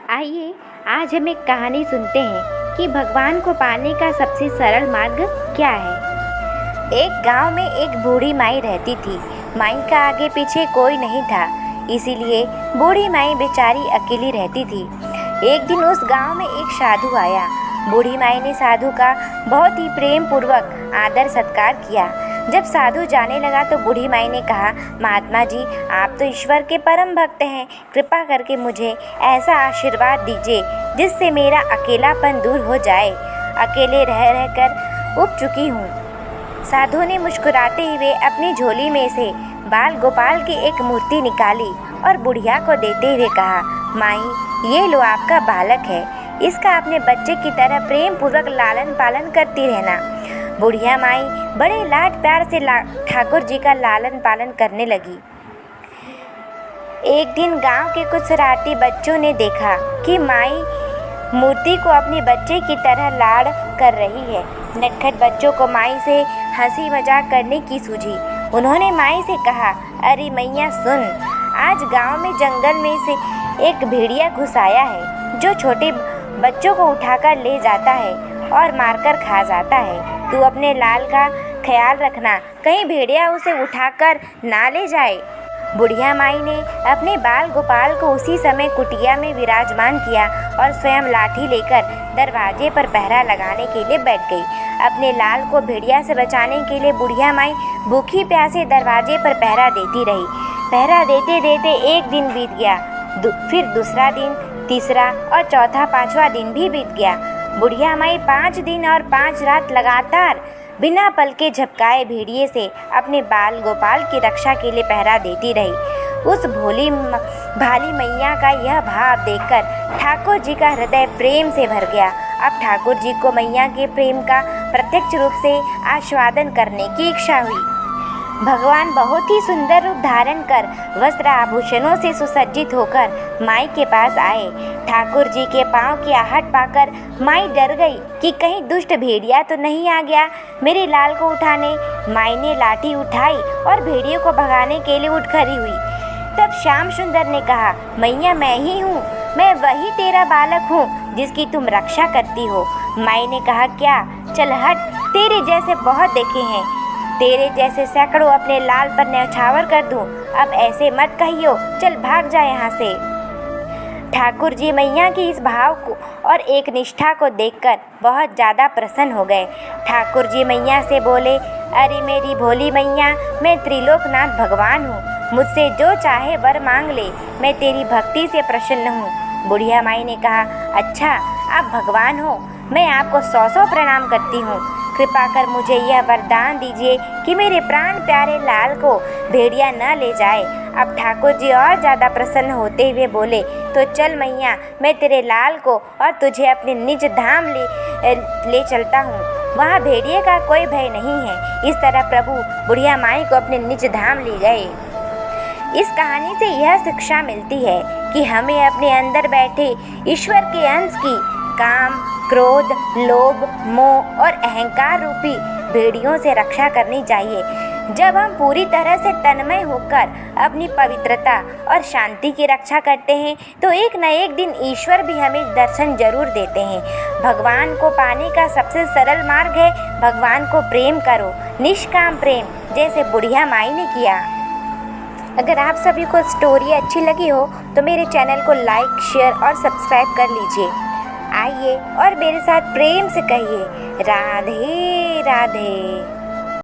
आइए आज हम एक कहानी सुनते हैं कि भगवान को पाने का सबसे सरल मार्ग क्या है। एक गांव में एक बूढ़ी माई रहती थी। माई का आगे पीछे कोई नहीं था, इसीलिए बूढ़ी माई बेचारी अकेली रहती थी। एक दिन उस गांव में एक साधु आया। बूढ़ी माई ने साधु का बहुत ही प्रेम पूर्वक आदर सत्कार किया। जब साधु जाने लगा तो बूढ़ी माई ने कहा, महात्मा जी, आप तो ईश्वर के परम भक्त हैं, कृपा करके मुझे ऐसा आशीर्वाद दीजिए जिससे मेरा अकेलापन दूर हो जाए। अकेले रह रहकर ऊब चुकी हूँ। साधु ने मुस्कुराते हुए अपनी झोली में से बाल गोपाल की एक मूर्ति निकाली और बुढ़िया को देते हुए कहा, माई, ये लो आपका बालक है, इसका अपने बच्चे की तरह प्रेम पूर्वक लालन पालन करती रहना। बुढ़िया माई बड़े लाड प्यार से ठाकुर जी का लालन पालन करने लगी। एक दिन गांव के कुछ शरारती बच्चों ने देखा कि माई मूर्ति को अपने बच्चे की तरह लाड़ कर रही है। नटखट बच्चों को माई से हंसी मजाक करने की सूझी। उन्होंने माई से कहा, अरे मैया सुन, आज गांव में जंगल में से एक भेड़िया घुस आया है जो छोटे बच्चों को उठाकर ले जाता है और मारकर खा जाता है। तू अपने लाल का ख्याल रखना, कहीं भेड़िया उसे उठाकर ना ले जाए। बुढ़िया माई ने अपने बाल गोपाल को उसी समय कुटिया में विराजमान किया और स्वयं लाठी लेकर दरवाजे पर पहरा लगाने के लिए बैठ गई। अपने लाल को भेड़िया से बचाने के लिए बुढ़िया माई भूखी प्यासे दरवाजे पर पहरा देती रही। पहरा देते देते एक दिन बीत गया, फिर दूसरा दिन, तीसरा और चौथा पांचवा दिन भी बीत गया। बुढ़िया माई 5 दिन और 5 रात लगातार बिना पल के झपकाए भेड़िए से अपने बाल गोपाल की रक्षा के लिए पहरा देती रही। उस भोली भाली मैया का यह भाव देखकर ठाकुर जी का हृदय प्रेम से भर गया। अब ठाकुर जी को मैया के प्रेम का प्रत्यक्ष रूप से आस्वादन करने की इच्छा हुई। भगवान बहुत ही सुंदर रूप धारण कर वस्त्र आभूषणों से सुसज्जित होकर माई के पास आए। ठाकुर जी के पांव की आहट पाकर माई डर गई कि कहीं दुष्ट भेड़िया तो नहीं आ गया मेरे लाल को उठाने। माई ने लाठी उठाई और भेड़िए को भगाने के लिए उठ खड़ी हुई। तब श्याम सुंदर ने कहा, मैया, मैं ही हूँ, मैं वही तेरा बालक हूँ जिसकी तुम रक्षा करती हो। माई ने कहा, क्या? चल हट, तेरे जैसे बहुत देखे हैं, तेरे जैसे सैकड़ों अपने लाल पर न्यौछावर कर दूं। अब ऐसे मत कहियो, चल भाग जा यहाँ से। ठाकुर जी मैया की इस भाव को और एक निष्ठा को देखकर बहुत ज़्यादा प्रसन्न हो गए। ठाकुर जी मैया से बोले, अरे मेरी भोली मैया, मैं त्रिलोकनाथ भगवान हूँ, मुझसे जो चाहे वर मांग ले, मैं तेरी भक्ति से प्रसन्न हूँ। बुढ़िया माई ने कहा, अच्छा, आप भगवान हो, मैं आपको 100 प्रणाम करती हूँ। कृपा कर मुझे यह वरदान दीजिए कि मेरे प्राण प्यारे लाल को भेड़िया न ले जाए। अब ठाकुर जी और ज़्यादा प्रसन्न होते हुए बोले, तो चल मैया, मैं तेरे लाल को और तुझे अपने निज धाम ले चलता हूँ, वहाँ भेड़िए का कोई भय नहीं है। इस तरह प्रभु बुढ़िया माई को अपने निज धाम ले गए। इस कहानी से यह शिक्षा मिलती है कि हमें अपने अंदर बैठे ईश्वर के अंश की काम, क्रोध, लोभ, मोह और अहंकार रूपी भेड़ियों से रक्षा करनी चाहिए। जब हम पूरी तरह से तन्मय होकर अपनी पवित्रता और शांति की रक्षा करते हैं तो एक न एक दिन ईश्वर भी हमें दर्शन जरूर देते हैं। भगवान को पाने का सबसे सरल मार्ग है भगवान को प्रेम करो, निष्काम प्रेम, जैसे बुढ़िया माई ने किया। अगर आप सभी को स्टोरी अच्छी लगी हो तो मेरे चैनल को लाइक, शेयर और सब्सक्राइब कर लीजिए। आइए और मेरे साथ प्रेम से कहिए, राधे राधे।